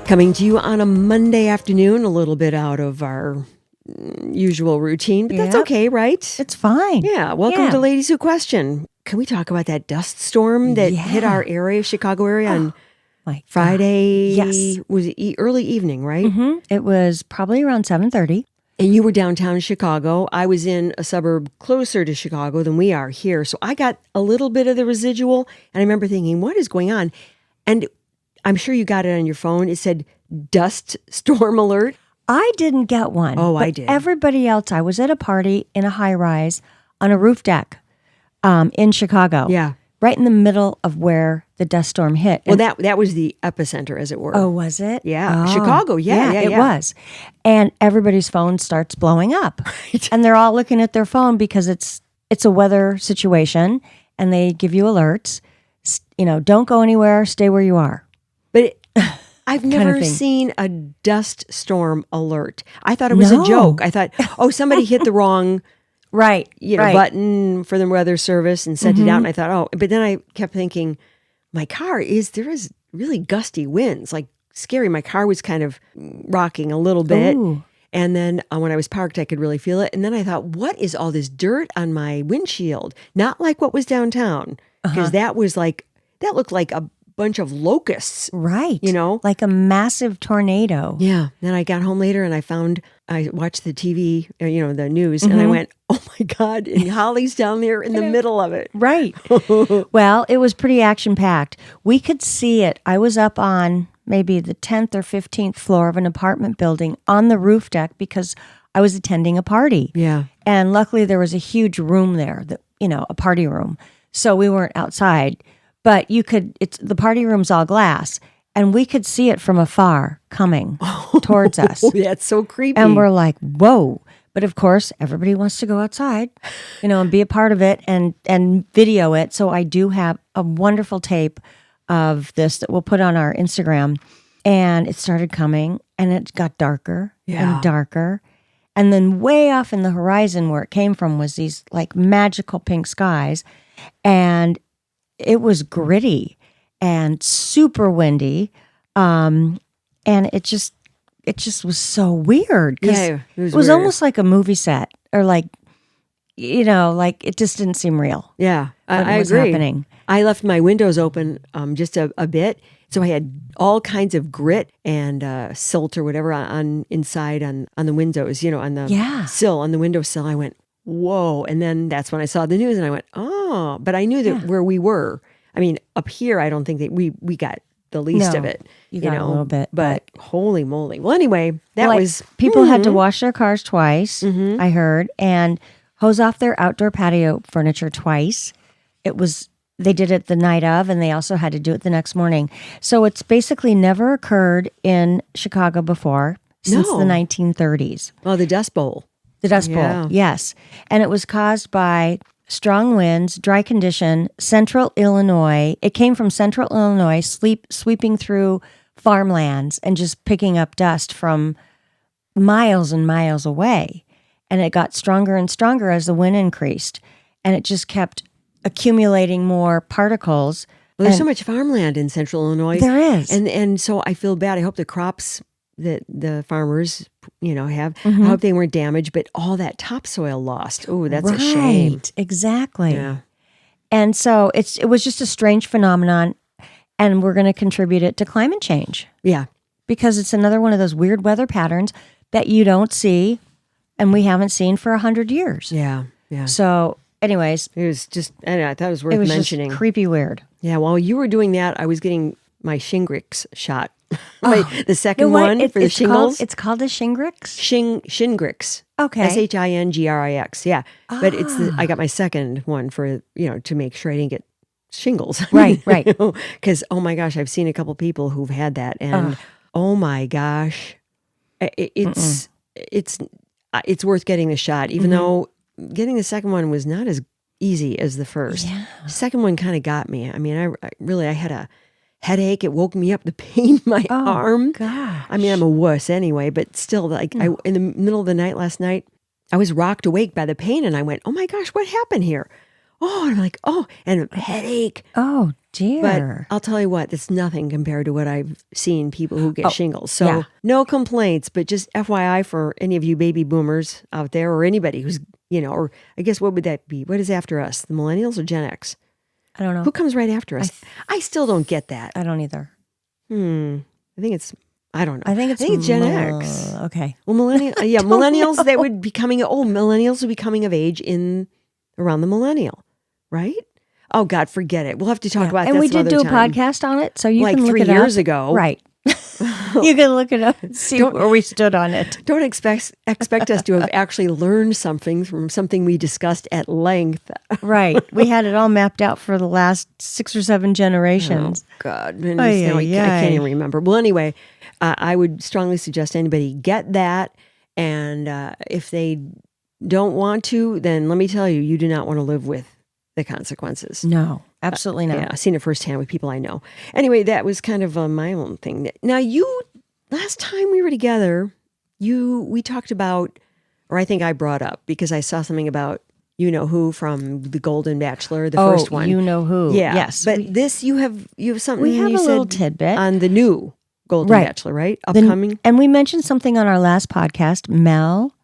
Coming to you on a Monday afternoon, a little bit out of our usual routine, but that's okay, right? It's fine. Yeah. Welcome to Ladies Who Question. Can we talk about that dust storm that hit our area, Chicago area, on Friday? Yes. Was it early evening, right? Mm-hmm. It was probably around 7:30. And you were downtown Chicago. I was in a suburb closer to Chicago than we are here. So I got a little bit of the residual. And I remember thinking, what is going on? And I'm sure you got it on your phone. It said dust storm alert. I didn't get one. Oh, but I did. Everybody else, I was at a party in a high rise on a roof deck in Chicago. Yeah. Right in the middle of where the dust storm hit. Well, that was the epicenter, as it were. Oh, was it? Yeah. Oh. Chicago. Yeah. It was. And everybody's phone starts blowing up. And they're all looking at their phone because it's a weather situation and they give you alerts. Don't go anywhere, stay where you are. But I've never seen a dust storm alert. I thought it was a joke. I thought, somebody hit the wrong button for the weather service and sent it out. And I thought, but then I kept thinking, there is really gusty winds, like scary. My car was kind of rocking a little bit. Ooh. And then when I was parked, I could really feel it. And then I thought, what is all this dirt on my windshield? Not like what was downtown, because that looked like a bunch of locusts. Right. Like a massive tornado. Yeah. Then I got home later and I watched the TV, the news, and I went, oh my God, and Holli's down there in the middle of it. Right. Well, it was pretty action-packed. We could see it. I was up on maybe the 10th or 15th floor of an apartment building on the roof deck because I was attending a party. Yeah. And luckily there was a huge room there, a party room. So we weren't outside. But the party room's all glass, and we could see it from afar coming towards us. That's so creepy. And we're like, whoa. But of course, everybody wants to go outside, and be a part of it and video it. So I do have a wonderful tape of this that we'll put on our Instagram. And it started coming, and it got darker and darker. And then way off in the horizon where it came from was these like magical pink skies. And it was gritty and super windy, and it just was so weird. Yeah, it was almost like a movie set, or like it just didn't seem real. Yeah, I was agree. Happening. I left my windows open just a bit, so I had all kinds of grit and silt or whatever inside on the windows. On the sill, on the windowsill. I went, whoa. And then that's when I saw the news and I went, oh, but I knew that where we were. I mean, up here, I don't think that we got the least of it. You got a little bit. But holy moly. Well, anyway, people had to wash their cars twice, I heard, and hose off their outdoor patio furniture twice. They did it the night of, and they also had to do it the next morning. So it's basically never occurred in Chicago before since the 1930s. Oh, the Dust Bowl. The Dust Bowl, yes. And it was caused by strong winds, dry condition, central Illinois. It came from central Illinois, sweeping through farmlands and just picking up dust from miles and miles away. And it got stronger and stronger as the wind increased. And it just kept accumulating more particles. Well, there's so much farmland in central Illinois. There is. And so I feel bad. I hope the crops that the farmers, have, I hope they weren't damaged, but all that topsoil lost. Oh, that's a shame. Right, exactly. Yeah. And so it was just a strange phenomenon, and we're going to contribute it to climate change. Yeah. Because it's another one of those weird weather patterns that you don't see, and we haven't seen for 100 years. Yeah, yeah. So, anyways. It was just, I thought it was worth mentioning. Just creepy weird. Yeah, while you were doing that, I was getting my Shingrix shot. The second one for the shingles. It's called a Shingrix? Shingrix. Okay. Shingrix, yeah. But I got my second one for, to make sure I didn't get shingles. Right. Because, oh my gosh, I've seen a couple people who've had that. And, oh my gosh, it's worth getting the shot, even though getting the second one was not as easy as the first. Yeah. The second one kind of got me. I mean, I had a headache. It woke me up, the pain in my arm. Gosh. I mean, I'm a wuss anyway, but still, in the middle of the night last night, I was rocked awake by the pain, and I went, oh my gosh, what happened here? Oh, and I'm like, and a headache. Oh, dear. But I'll tell you what, that's nothing compared to what I've seen people who get shingles. So no complaints, but just FYI for any of you baby boomers out there or anybody who's, or I guess what would that be? What is after us? The millennials or Gen X? I don't know. Who comes right after us? I still don't get that. I don't either. I think it's, I don't know. I think it's Gen X. Okay. Well, millennials, they would be millennials would be coming of age around the millennial, right? Oh God, forget it. We'll have to talk about that. And we did do a time. podcast on it, so you can look 3 it up. years ago, right? You can look it up and see where we stood on it. Don't expect us to have actually learned something from something we discussed at length. Right. We had it all mapped out for the last 6 or 7 generations. Oh God, I can't even remember. Well, anyway, I would strongly suggest anybody get that, and if they don't want to, then let me tell you, you do not want to live with the consequences. No, absolutely not. Yeah, I've seen it firsthand with people I know. Anyway, that was kind of my own thing. Now, last time we were together, we talked about, or I think I brought up, because I saw something about you-know-who from The Golden Bachelor, the first one. You-know-who. Yeah. Yes. But this, you have something we have you a said little tidbit on the new Golden Bachelor, right? Upcoming. And we mentioned something on our last podcast, Mel.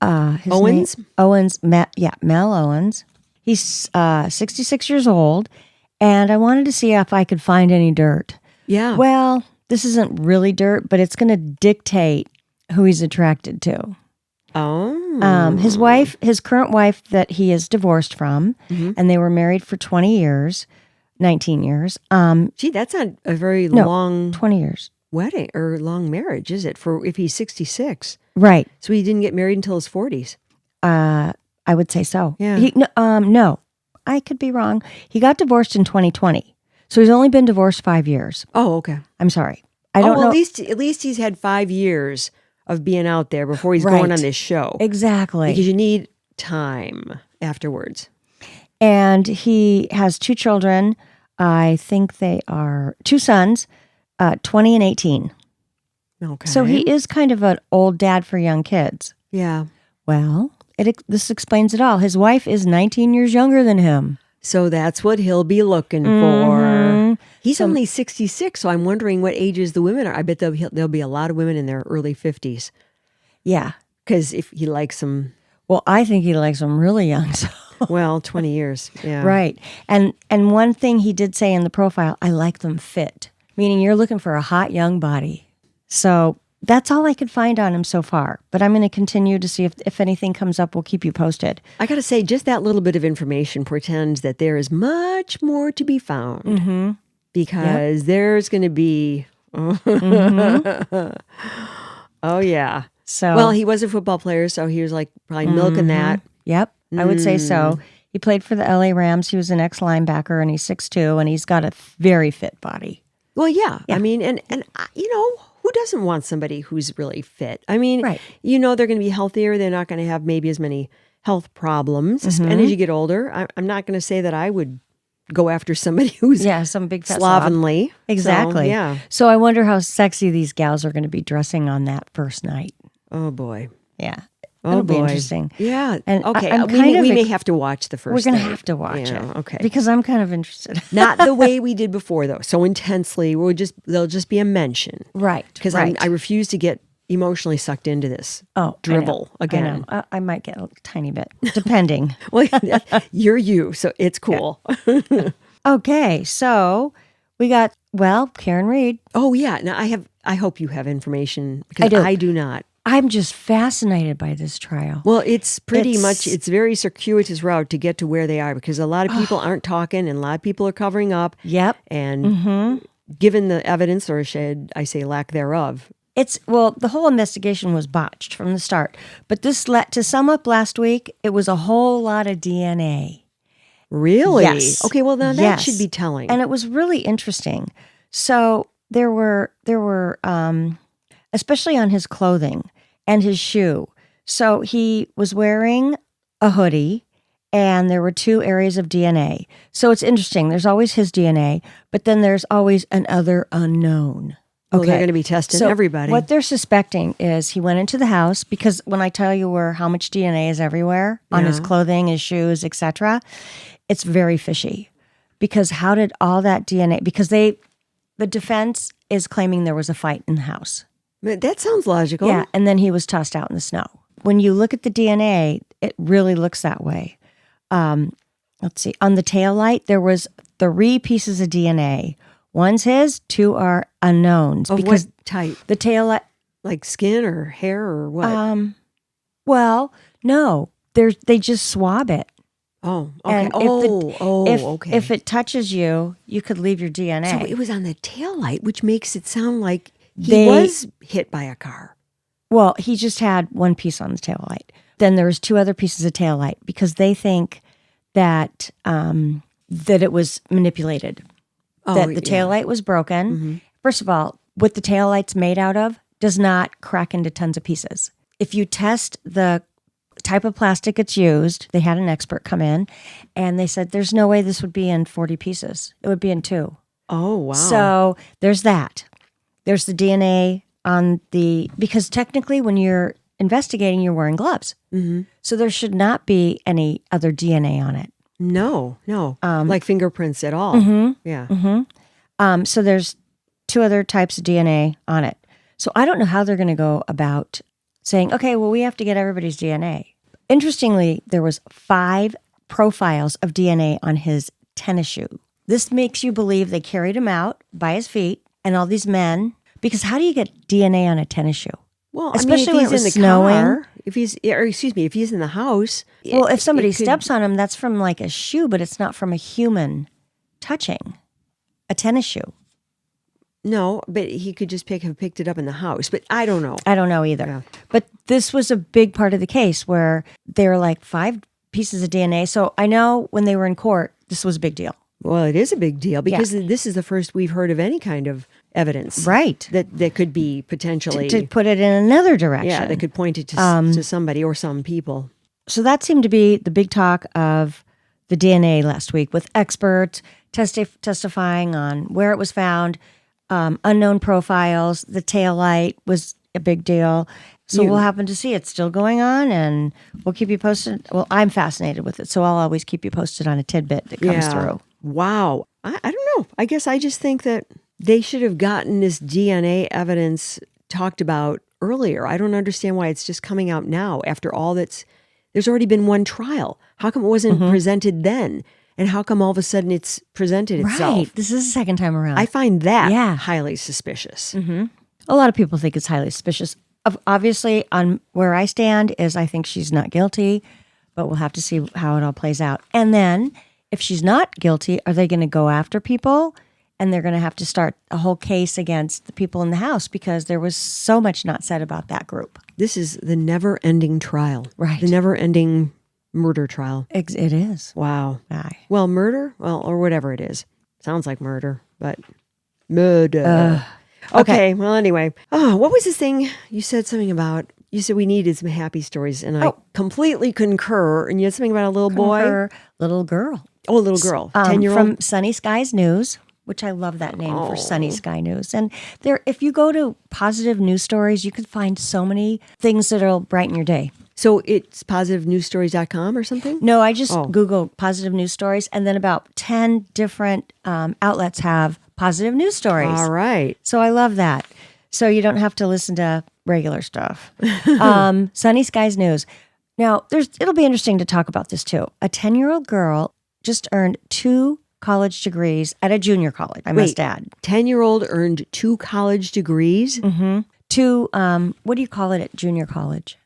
Owens? Mel Owens. He's 66 years old, and I wanted to see if I could find any dirt. Yeah. Well, this isn't really dirt, but it's going to dictate who he's attracted to. Oh. His current wife that he is divorced from, and they were married for 19 years. Gee, that's not a very long 20 years. Wedding or long marriage, is it? For if he's 66. Right. So he didn't get married until his 40s. I would say so. Yeah. No, I could be wrong. He got divorced in 2020. So he's only been divorced 5 years. Oh, okay. I'm sorry. I don't know. At least he's had 5 years of being out there before he's going on this show. Exactly. Because you need time afterwards. And he has 2 children. I think they are 2 sons, 20 and 18. Okay. So he is kind of an old dad for young kids. Yeah. Well, this explains it all. His wife is 19 years younger than him. So that's what he'll be looking for. He's only 66, so I'm wondering what ages the women are. I bet there'll be a lot of women in their early 50s. Yeah. Because if he likes them... Well, I think he likes them really young. So. Well, 20 years. Yeah. Right. And one thing he did say in the profile, I like them fit, meaning you're looking for a hot young body. So that's all I could find on him so far. But I'm going to continue to see if anything comes up. We'll keep you posted. I got to say, just that little bit of information portends that there is much more to be found. Mm-hmm. Because there's going to be... Oh, yeah. So, he was a football player, so he was like probably milking that. Yep, I would say so. He played for the LA Rams. He was an ex-linebacker, and he's 6'2", and he's got a very fit body. Well, yeah. I mean, and who doesn't want somebody who's really fit? I mean, right. They're going to be healthier. They're not going to have maybe as many health problems. And as you get older, I'm not going to say that I would go after somebody who's some big fat slovenly. Slob. Exactly. So, yeah. So I wonder how sexy these gals are going to be dressing on that first night. Oh, boy. Yeah. It'll be interesting. Yeah. And okay. We may have to watch the first. We're going to have to watch it. Okay. Because I'm kind of interested. Not the way we did before, though. So intensely. There'll just be a mention. Right. Because I refuse to get emotionally sucked into this dribble again. I might get a tiny bit, depending. Well, you're you, so it's cool. Yeah. Okay. So we got, Karen Reed. Oh, yeah. Now I hope you have information because I do not. I'm just fascinated by this trial. Well, it's it's very circuitous route to get to where they are because a lot of people aren't talking and a lot of people are covering up. Yep. And given the evidence, or should I say lack thereof. The whole investigation was botched from the start. But to sum up last week, it was a whole lot of DNA. Really? Yes. Okay, well, now that should be telling. And it was really interesting. So there were especially on his clothing and his shoe. So he was wearing a hoodie and there were 2 areas of DNA. So it's interesting. There's always his DNA, but then there's always another unknown. Okay. Well, they're going to be testing everybody. What they're suspecting is he went into the house because when I tell you how much DNA is everywhere on his clothing, his shoes, etc., it's very fishy Because how did all that DNA, because the defense is claiming there was a fight in the house. That sounds logical. Yeah, and then he was tossed out in the snow. When you look at the DNA, it really looks that way. Let's see. On the taillight, there was 3 pieces of DNA. One's his, 2 are unknowns. Of because what type? The taillight. Like skin or hair or what? Well, no. They just swab it. Oh, okay. And okay. If it touches you, you could leave your DNA. So it was on the taillight, which makes it sound like he was hit by a car. Well, he just had 1 piece on the taillight. Then there was 2 other pieces of taillight because they think that that it was manipulated. That the taillight was broken. Mm-hmm. First of all, what the taillight's made out of does not crack into tons of pieces. If you test the type of plastic it's used, they had an expert come in, and they said there's no way this would be in 40 pieces. It would be in 2. Oh, wow. So there's that. There's the DNA on because technically when you're investigating, you're wearing gloves. Mm-hmm. So there should not be any other DNA on it. No. Like fingerprints at all. Mm-hmm, yeah. Mm-hmm. So there's 2 other types of DNA on it. So I don't know how they're going to go about saying, okay, well, we have to get everybody's DNA. Interestingly, there was 5 profiles of DNA on his tennis shoe. This makes you believe they carried him out by his feet and all these men, because how do you get DNA on a tennis shoe? Well, especially when if he's in the snowing. Car, if he's in the house. Well, if somebody steps on him, that's from like a shoe, but it's not from a human touching a tennis shoe. No, but he could just have picked it up in the house. But I don't know. I don't know either. Yeah. But this was a big part of the case where there were like 5 pieces of DNA. So I know when they were in court, this was a big deal. Well, it is a big deal because this is the first we've heard of any kind of evidence. Right. That could be potentially... To put it in another direction. Yeah, that could point it to somebody or some people. So that seemed to be the big talk of the DNA last week, with experts testifying on where it was found, unknown profiles. The taillight was a big deal. So we'll happen to see it's still going on, and we'll keep you posted. Well, I'm fascinated with it, so I'll always keep you posted on a tidbit that comes through. Wow. I don't know. I guess I just think that they should have gotten this DNA evidence talked about earlier. I don't understand why it's just coming out now after all there's already been 1 trial. How come it wasn't presented then? And how come all of a sudden it's presented itself? Right. This is the second time around. I find that highly suspicious. Mm-hmm. A lot of people think it's highly suspicious. Obviously, on where I stand is I think she's not guilty, but we'll have to see how it all plays out. And then if she's not guilty, are they going to go after people? And they're going to have to start a whole case against the people in the house because there was so much not said about that group. This is the never-ending trial. Right. The never-ending murder trial. It is. Wow. Aye. Well, murder? Well, or whatever it is. Sounds like murder, but murder. Okay. Well, anyway. Oh, what was this thing you said something about? You said we needed some happy stories, and I completely concur. And you had something about a little boy? Little girl. Oh, a little girl. 10-year-old? From Sunny Skies News, which I love that name for Sunny Sky News. And if you go to positive news stories, you can find so many things that'll brighten your day. So it's positivenewsstories.com or something? No, I just Googled positive news stories, and then about 10 different outlets have positive news stories. All right. So I love that. So you don't have to listen to regular stuff. Sunny Skies News. Now, it'll be interesting to talk about this too. A 10-year-old girl just earned 2 college degrees at a junior college, I must add. 10-year-old earned 2 college degrees? Mm-hmm. 2, what do you call it at junior college?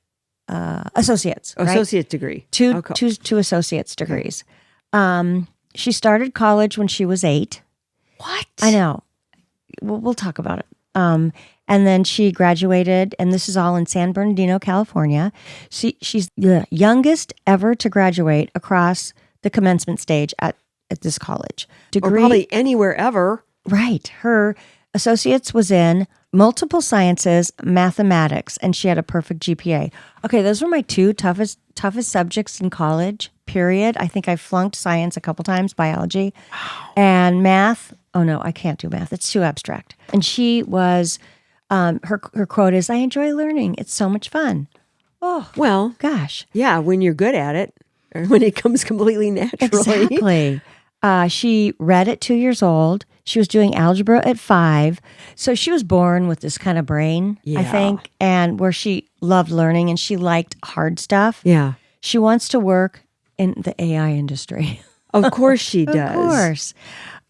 Associates. Associate degree. Two associate's degrees. She started college when she was 8. What? I know. We'll talk about it. And then she graduated, and this is all in San Bernardino, California. She's the youngest ever to graduate across the commencement stage at this college. Degree, or probably anywhere ever. Right. Her associate's was in multiple sciences, mathematics, and she had a perfect GPA. Okay, those were my 2 toughest subjects in college, period. I think I flunked science a couple times, biology. Wow. And math. Oh, no, I can't do math. It's too abstract. And she was, her quote is, "I enjoy learning. It's so much fun." Oh, well, gosh. Yeah, when you're good at it, or when it comes completely naturally. Exactly. She read at 2 years old. She was doing algebra at 5. So she was born with this kind of brain, I think, and where she loved learning and she liked hard stuff. Yeah. She wants to work in the AI industry. Of course she does. Of course.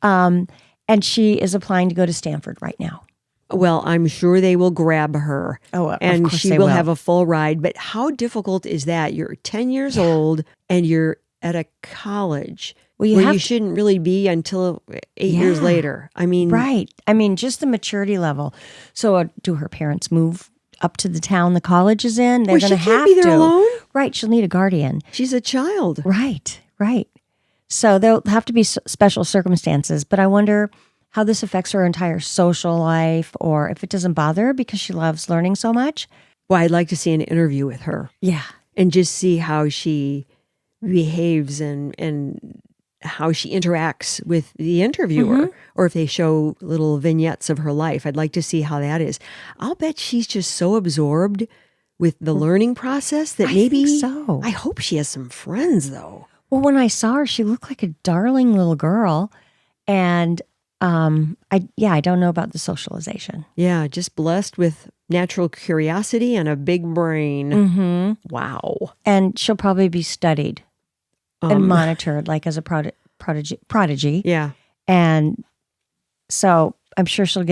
And she is applying to go to Stanford right now. Well, I'm sure they will grab her. Oh, of and course she they will will have a full ride. But how difficult is that? You're 10 years old and you're at a college where you shouldn't really be until 8 years later. I mean, right. I mean, just the maturity level. So do her parents move up to the town the college is in? They're going to have to. She can't be there alone. Right. She'll need a guardian. She's a child. Right. Right. So there'll have to be special circumstances. But I wonder how this affects her entire social life, or if it doesn't bother her because she loves learning so much. Well, I'd like to see an interview with her. Yeah. And just see how she behaves and how she interacts with the interviewer, or if they show little vignettes of her life. I'd like to see how that is. I'll bet she's just so absorbed with the learning process that maybe. I think so. I hope she has some friends, though. Well, when I saw her, she looked like a darling little girl. And I don't know about the socialization. Yeah, just blessed with natural curiosity and a big brain. Wow. And she'll probably be studied and monitored like as a prodigy. Yeah. And so I'm sure she'll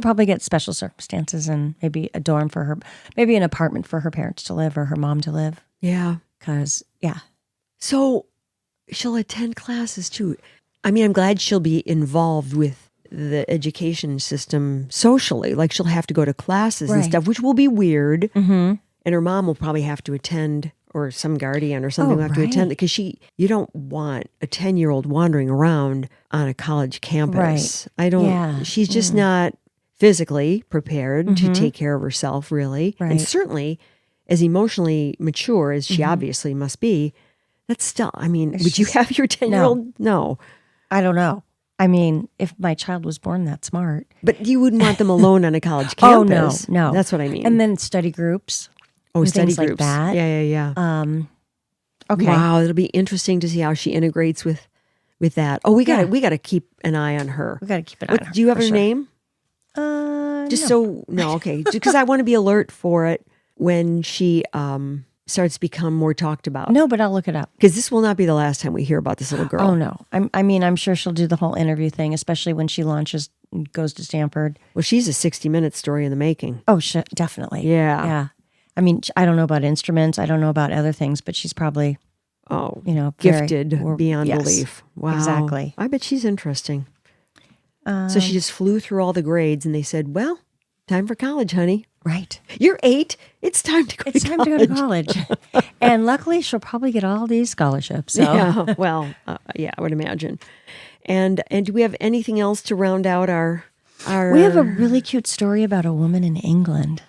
probably get special circumstances and maybe a dorm for her, maybe an apartment for her parents to live or her mom to live. Yeah. Because, yeah. So she'll attend classes too. I mean, I'm glad she'll be involved with the education system socially. Like she'll have to go to classes and stuff, which will be weird. And her mom will probably have to attend, or some guardian or something will have to attend, because you don't want a 10-year-old wandering around on a college campus. She's just not physically prepared to take care of herself, really. And certainly as emotionally mature as she obviously must be, that's still, I mean, would you have your 10-year-old? No. I don't know. I mean, if my child was born that smart. But you wouldn't want them alone on a college campus. Oh, no. That's what I mean. And then study groups. Oh, study things groups. Like that. Yeah. Okay. Wow, it'll be interesting to see how she integrates with that. Oh, we gotta keep an eye on her. We gotta keep an eye on her. Do you have her name? No. Okay. Because I want to be alert for it when she starts to become more talked about. No, but I'll look it up. Because this will not be the last time we hear about this little girl. Oh, no. I'm sure she'll do the whole interview thing, especially when she launches and goes to Stanford. Well, she's a 60-minute story in the making. Oh, definitely. Yeah. I mean, I don't know about instruments. I don't know about other things, but she's probably, gifted beyond belief. Wow. Exactly. I bet she's interesting. So she just flew through all the grades and they said, well, time for college, honey. Right. You're 8. It's time to go to college. It's time to go to college. And luckily, she'll probably get all these scholarships. So. Yeah, well, I would imagine. And do we have anything else to round out our... We have a really cute story about a woman in England.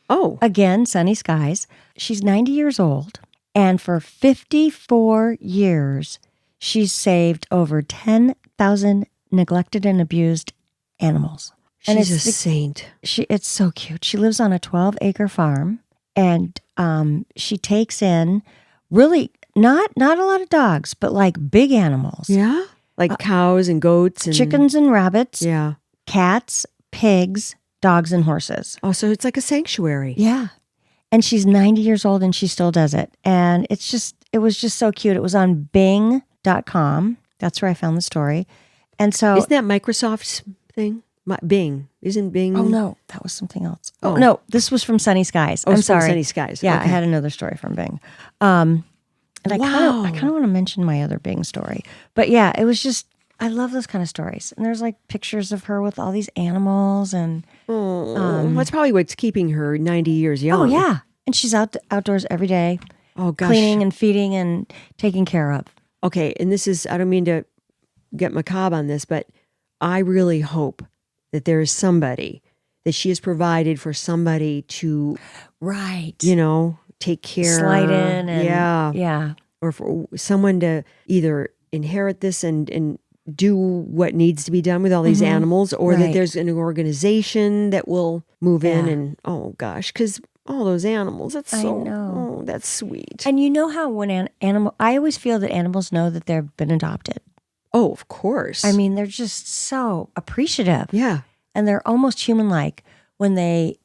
Oh. Again, sunny skies. She's 90 years old. And for 54 years, she's saved over 10,000 neglected and abused animals. She's a saint. It's so cute. She lives on a 12-acre farm, and she takes in really not a lot of dogs, but like big animals. Yeah? Like cows and goats and... chickens and rabbits. Yeah. Cats, pigs, dogs, and horses. Oh, so it's like a sanctuary. Yeah. And she's 90 years old and she still does it. And it was just so cute. It was on Bing.com. That's where I found the story. And so... Isn't that Microsoft's thing? Bing. Isn't Bing... Oh, no. That was something else. Oh, no. This was from Sunny Skies. I'm sorry. Sunny Skies. Yeah, okay. I had another story from Bing. And I kind of want to mention my other Bing story. But yeah, it was just... I love those kind of stories. And there's like pictures of her with all these animals and... that's probably what's keeping her 90 years young. Oh, yeah. And she's outdoors every day. Oh, gosh. Cleaning and feeding and taking care of. Okay, and this is... I don't mean to get macabre on this, but I really hope that there is somebody, that she has provided for somebody to... Right. Take care. Slide in and... Yeah. Or for someone to either inherit this and do what needs to be done with all these animals, or that there's an organization that will move in and, oh gosh, because all those animals, that's that's sweet. And you know how when I always feel that animals know that they've been adopted. Oh, of course. I mean, they're just so appreciative. Yeah. And they're almost human-like when they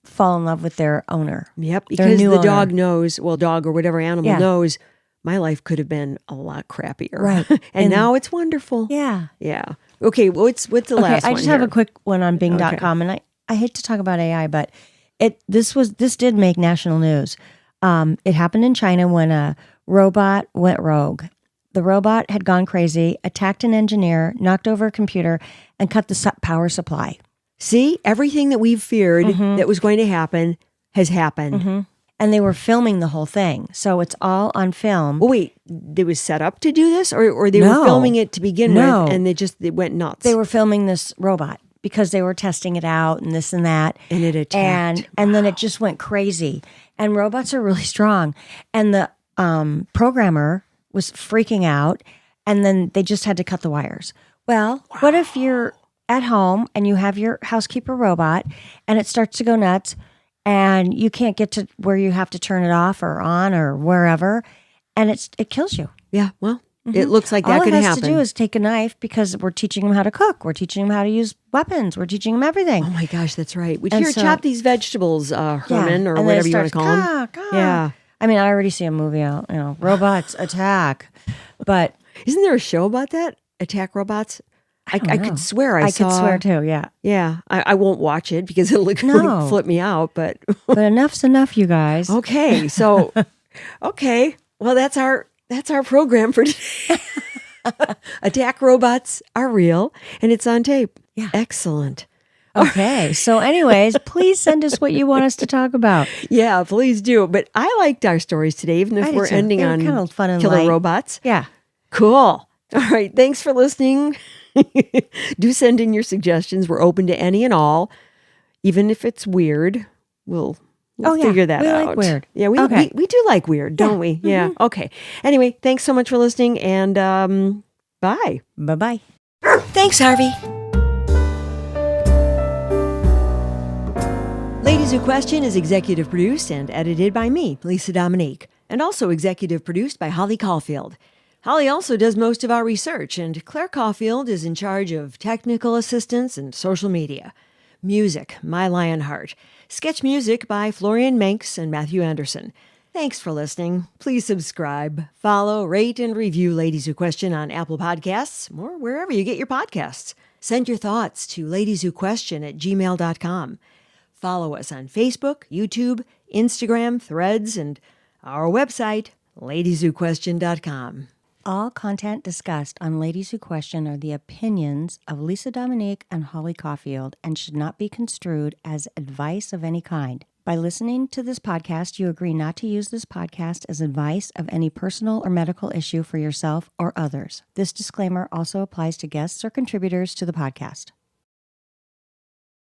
fall in love with their owner. Yep, because the dog knows, dog or whatever animal knows, my life could have been a lot crappier. Right. and now it's wonderful. Yeah. Yeah. Okay, what's the last one I just have a quick one on Bing.com, and I hate to talk about AI, but this did make national news. It happened in China when a robot went rogue. The robot had gone crazy, attacked an engineer, knocked over a computer, and cut the power supply. See, everything that we've feared that was going to happen has happened. And they were filming the whole thing. So it's all on film. Well, wait, they was set up to do this? Or they were filming it to begin with and they went nuts? They were filming this robot because they were testing it out and this and that. And it attacked. And then it just went crazy. And robots are really strong. And the programmer was freaking out. And then they just had to cut the wires. Well, what if you're at home and you have your housekeeper robot and it starts to go nuts and you can't get to where you have to turn it off or on or wherever, and it kills you. Yeah, well, it looks like that could happen. All it has to do is take a knife, because we're teaching them how to cook. We're teaching them how to use weapons. We're teaching them everything. Oh my gosh, that's right. Chop these vegetables, Herman, or whatever you want to call them. Yeah. I mean, I already see a movie out, robots attack. But isn't there a show about that? Attack robots? I could swear I saw. I could swear too, yeah. Yeah. I won't watch it because it'll flip me out, but but enough's enough, you guys. Okay. So well, that's our program for today. Attack robots are real and it's on tape. Yeah. Excellent. Okay. So anyways, please send us what you want us to talk about. Yeah, please do. But I liked our stories today, even if we're ending on kind of fun and killer light. robots. Yeah. Cool. All right. Thanks for listening. Do send in your suggestions. We're open to any and all. Even if it's weird, we'll figure that out. We like weird. Yeah, we do like weird, don't we? Yeah. Okay. Anyway, thanks so much for listening, and bye. Bye-bye. Thanks, Harvey. Ladies Who Question is executive produced and edited by me, Lisa Dominique, and also executive produced by Holli Caulfield. Holli also does most of our research, and Claire Caulfield is in charge of technical assistance and social media. Music, My Lionheart. Sketch music by Florian Manx and Matthew Anderson. Thanks for listening. Please subscribe, follow, rate, and review Ladies Who Question on Apple Podcasts or wherever you get your podcasts. Send your thoughts to ladieswhoquestion@gmail.com. Follow us on Facebook, YouTube, Instagram, Threads, and our website, ladieswhoquestion.com. All content discussed on Ladies Who Question are the opinions of Lisa Dominique and Holli Caulfield and should not be construed as advice of any kind. By listening to this podcast, you agree not to use this podcast as advice of any personal or medical issue for yourself or others. This disclaimer also applies to guests or contributors to the podcast.